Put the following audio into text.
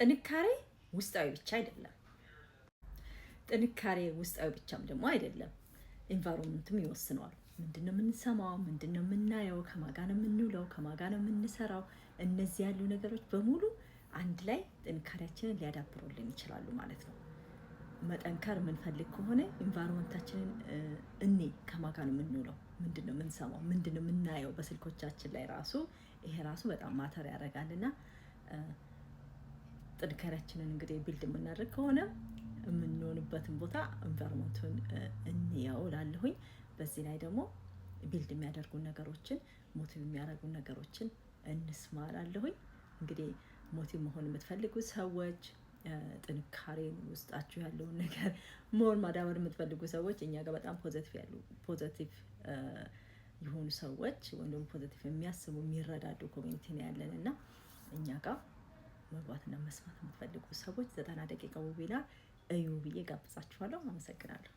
ጥንካሬ ውስጣዊ ብቻ አይደለም። ጥንካሬ ውስጣዊ ብቻም ደግሞ አይደለም፣ ኢንቫይሮንመንትም ይወስነዋል። ምንድነው የምንሰማው፣ ምንድነው የምናየው፣ ከማን ጋር ነው የምንውለው፣ ከማን ጋር ነው የምንሰራው፣ እነዚህ ያሉ ነገሮች በሙሉ አንድ ላይ ጥንካሬያችንን ሊያዳብሩልን ይችላሉ ማለት ነው። መጠንከር የምንፈልግ ከሆነ ኢንቫይሮንመንታችንን ከማን ጋር ነው የምንውለው፣ ምንድነው የምንሰማው፣ ምንድነው የምናየው በስልኮቻችን ላይ ራሱ ይሄ ራሱ በጣም ማተር ያደርጋልና ጥንካሬያችንን እንግዲህ ቢልድ የምናደርግ ከሆነ የምንሆንበትን ቦታ ኢንቫይሮንመንቱን እንየው እላለሁኝ። በዚህ ላይ ደግሞ ቢልድ የሚያደርጉ ነገሮችን ሞቲቭ የሚያደርጉ ነገሮችን እንስማ እላለሁኝ። እንግዲህ ሞቲቭ መሆን የምትፈልጉ ሰዎች ጥንካሬን ውስጣችሁ ያለውን ነገር ሞር ማዳበር የምትፈልጉ ሰዎች እኛ ጋር በጣም ፖዘቲቭ የሆኑ ሰዎች ወይም ደግሞ ፖዘቲቭ የሚያስቡ የሚረዳዱ ኮሚኒቲ ነው ያለን እና እኛ ጋር መግባትና መስማት የምትፈልጉ ሰዎች 90 ደቂቃ ዌቢናር እዩ ብዬ ጋብዛችኋለሁ። አመሰግናለሁ።